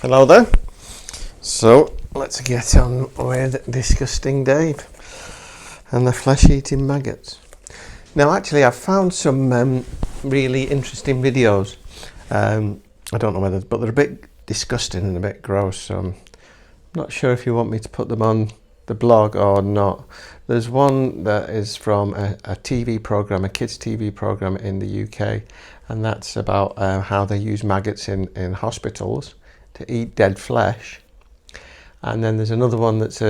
Hello there. So let's get on with Disgusting Dave and the flesh-eating maggots. Now actually I've found some really interesting videos. I don't know whether, but they're a bit disgusting and a bit gross, so I'm not sure if you want me to put them on the blog or not. There's one that is from a TV program, a kids TV program in the UK, and that's about how they use maggots in hospitals to eat dead flesh. And then there's another one that's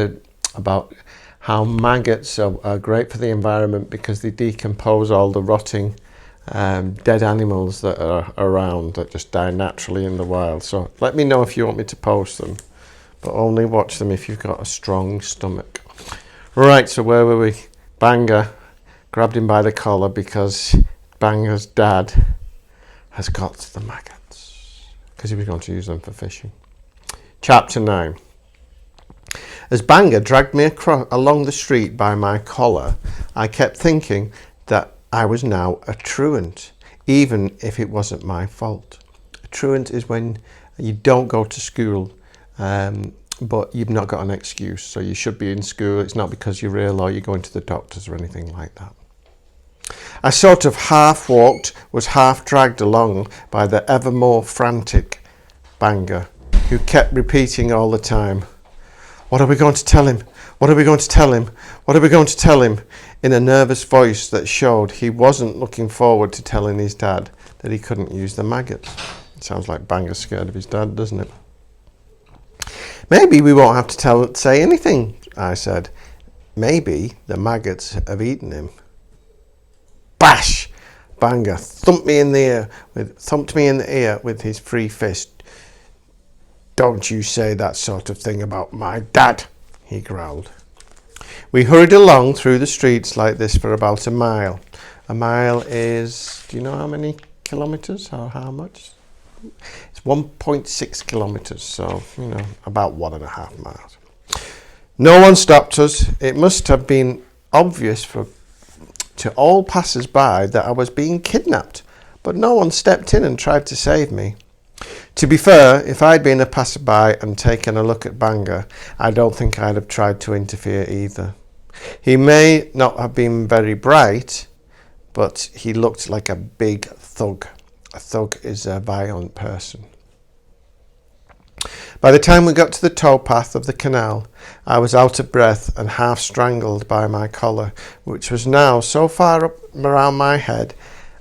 about how maggots are great for the environment because they decompose all the rotting dead animals that are around that just die naturally in the wild. So let me know if you want me to post them, but only watch them if you've got a strong stomach. Right, so where were we? Banger grabbed him by the collar because Banger's dad has got the maggots because he was going to use them for fishing. Chapter 9. As Banger dragged me along the street by my collar, I kept thinking that I was now a truant, even if it wasn't my fault. A truant is when you don't go to school, but you've not got an excuse. So you should be in school. It's not because you're ill or you're going to the doctors or anything like that. I sort of half walked, was half dragged along by the ever more frantic Banger, who kept repeating all the time, "What are we going to tell him? What are we going to tell him? What are we going to tell him?" in a nervous voice that showed he wasn't looking forward to telling his dad that he couldn't use the maggots. It sounds like Banger's scared of his dad, doesn't it? "Maybe we won't have to say anything," I said. "Maybe the maggots have eaten him." Bash! Banger thumped me in the ear with his free fist. "Don't you say that sort of thing about my dad," he growled. We hurried along through the streets like this for about a mile. A mile is, do you know how many kilometres or how much? It's 1.6 kilometres, so, about 1.5 miles. No one stopped us. It must have been obvious to all passers-by that I was being kidnapped, but no one stepped in and tried to save me. To be fair, if I'd been a passerby and taken a look at Banger, I don't think I'd have tried to interfere either. He may not have been very bright, but he looked like a big thug. A thug is a violent person. By the time we got to the towpath of the canal, I was out of breath and half strangled by my collar, which was now so far up around my head,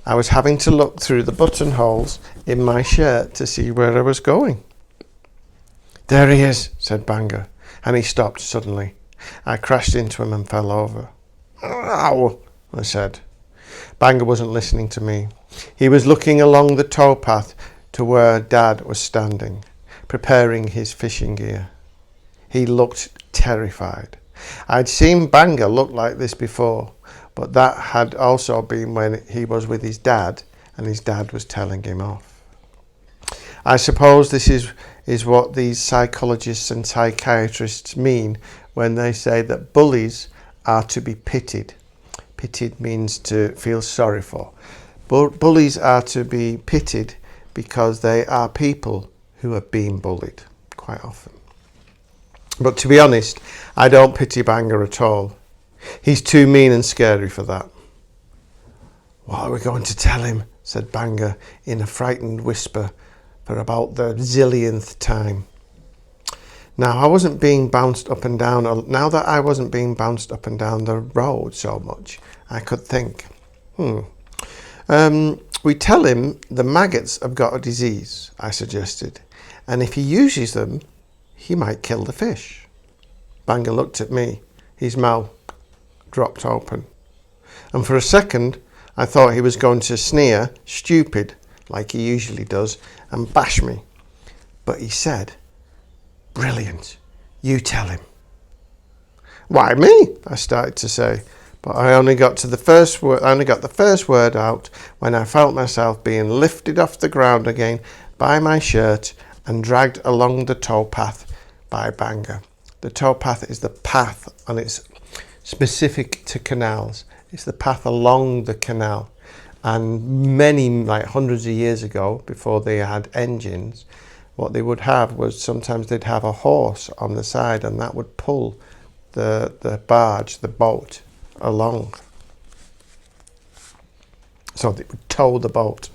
I was having to look through the buttonholes in my shirt to see where I was going. "There he is," said Banger, and he stopped suddenly. I crashed into him and fell over. "Ow," I said. Banger wasn't listening to me. He was looking along the towpath to where Dad was standing, preparing his fishing gear. He looked terrified. I'd seen Banger look like this before, but that had also been when he was with his dad and his dad was telling him off. I suppose this is what these psychologists and psychiatrists mean when they say that bullies are to be pitied. Pitied means to feel sorry for. Bullies are to be pitied because they are people who are being bullied quite often. But to be honest, I don't pity Banger at all. He's too mean and scary for that. "What are we going to tell him?" said Banger in a frightened whisper for about the zillionth time. Now that I wasn't being bounced up and down the road so much, I could think. We tell him the maggots have got a disease, I suggested, and if he uses them, he might kill the fish. Banger looked at me, his mouth dropped open, and for a second I thought he was going to sneer, stupid, like he usually does, and bash me. But he said, "Brilliant, you tell him." "Why me?" I started to say, but I only got the first word out when I felt myself being lifted off the ground again by my shirt and dragged along the towpath by Banger. The towpath is the path, and it's specific to canals. It's the path along the canal. And many, like hundreds of years ago, before they had engines, what they would have was sometimes they'd have a horse on the side, and that would pull the barge, the boat, along. So they would tow the boat.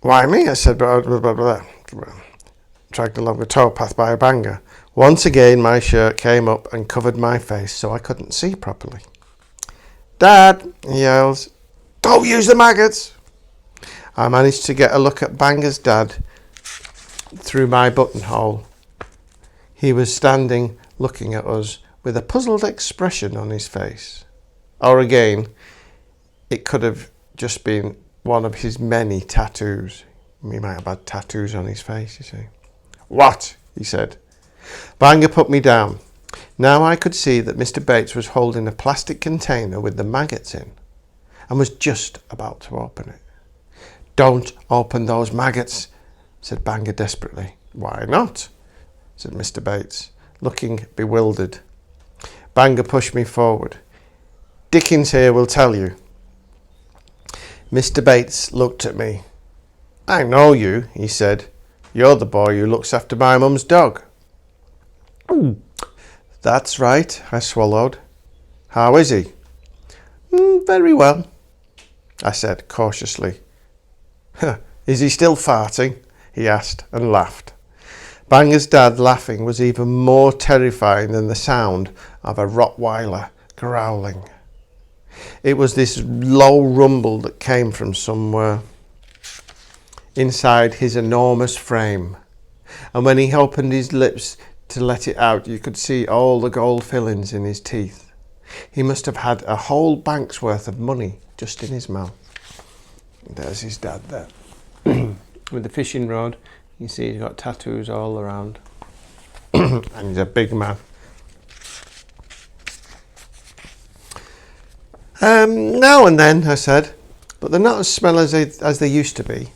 Why me? I said, blah, blah, blah, blah. Dragged along the towpath by a banger. Once again, my shirt came up and covered my face, so I couldn't see properly. Dad, he yells, don't use the maggots. I managed to get a look at Banger's dad through my buttonhole. He was standing looking at us with a puzzled expression on his face. Or again, it could have just been one of his many tattoos. He might have had tattoos on his face, you see. What? He said. Banger put me down. Now I could see that Mr. Bates was holding a plastic container with the maggots in and was just about to open it. Don't open those maggots, said Banger desperately. Why not? Said Mr. Bates, looking bewildered. Banger pushed me forward. Dickens here will tell you. Mr. Bates looked at me. I know you, he said. You're the boy who looks after my mum's dog. That's right, I swallowed. How is he? Very well, I said cautiously. Is he still farting? He asked and laughed. Banger's dad laughing was even more terrifying than the sound of a Rottweiler growling. It was this low rumble that came from somewhere inside his enormous frame, and when he opened his lips to let it out, you could see all the gold fillings in his teeth. He must have had a whole bank's worth of money just in his mouth. There's his dad there. With the fishing rod, you see he's got tattoos all around. And he's a big man. Now and then, I said, but they're not as smelly as they used to be,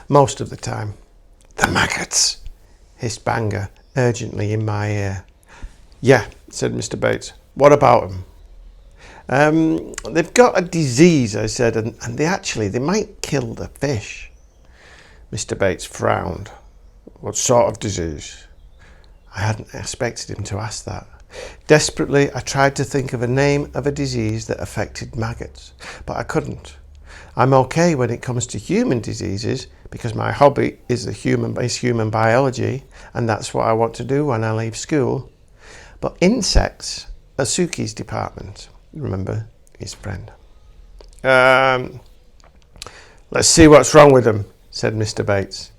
most of the time. The maggots, hissed Banger urgently in my ear. Yeah, said Mr. Bates. What about them? They've got a disease, I said, and they might kill the fish. Mr. Bates frowned. What sort of disease? I hadn't expected him to ask that. Desperately, I tried to think of a name of a disease that affected maggots, but I couldn't. I'm okay when it comes to human diseases because my hobby is human biology, and that's what I want to do when I leave school. But insects are Suki's department. Remember, his friend. Let's see what's wrong with them, said Mr. Bates.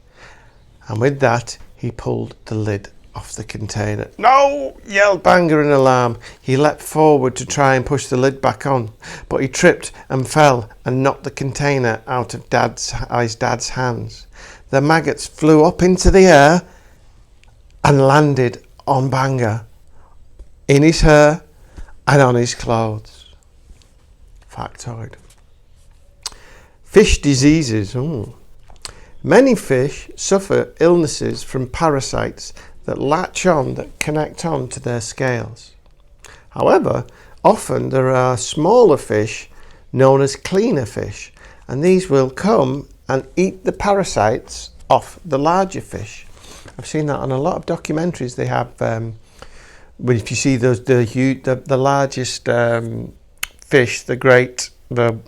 And with that, he pulled the lid off the container. No! Yelled Banger in alarm. He leapt forward to try and push the lid back on, but he tripped and fell and knocked the container out of his dad's hands. The maggots flew up into the air and landed on Banger, in his hair and on his clothes. Factoid. Fish diseases. Many fish suffer illnesses from parasites that connect on to their scales. However, often there are smaller fish known as cleaner fish, and these will come and eat the parasites off the larger fish. I've seen that on a lot of documentaries. They have, if you see the largest fish, the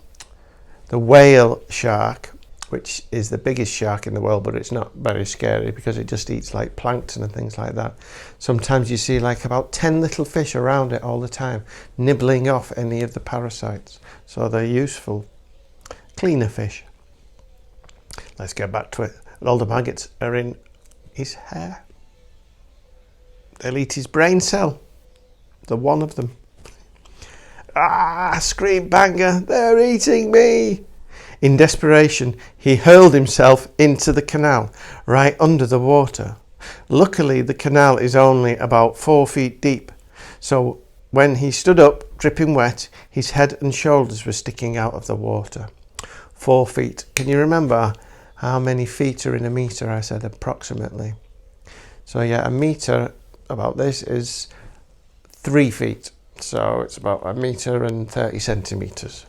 whale shark, which is the biggest shark in the world, but it's not very scary because it just eats like plankton and things like that. Sometimes you see like about 10 little fish around it all the time, nibbling off any of the parasites. So they're useful. Cleaner fish. Let's get back to it. All the maggots are in his hair. They'll eat his brain cell. The one of them. Ah! Screamed Banger. They're eating me! In desperation, he hurled himself into the canal, right under the water. Luckily, the canal is only about 4 feet deep, so when he stood up, dripping wet, his head and shoulders were sticking out of the water. 4 feet. Can you remember how many feet are in a metre? I said approximately. So yeah, a metre about this is 3 feet. So it's about 1 metre and 30 centimetres.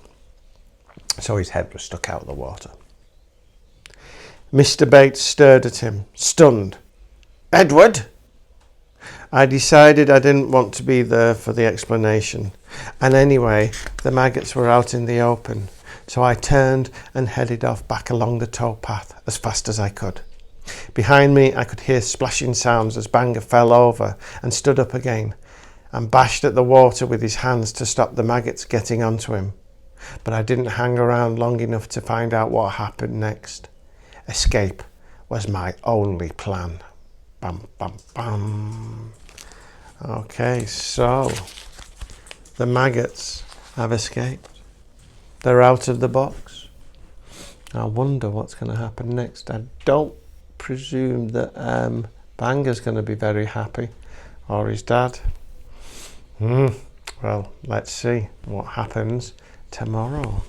so his head was stuck out of the water. Mr. Bates stared at him, stunned. "Edward!" I decided I didn't want to be there for the explanation, and anyway, the maggots were out in the open, so I turned and headed off back along the towpath as fast as I could. Behind me, I could hear splashing sounds as Banga fell over and stood up again and bashed at the water with his hands to stop the maggots getting onto him. But I didn't hang around long enough to find out what happened next. Escape was my only plan. Bam, bam, bam. Okay, so the maggots have escaped. They're out of the box. I wonder what's going to happen next. I don't presume that Banga's going to be very happy, or his dad. Well, let's see what happens tomorrow.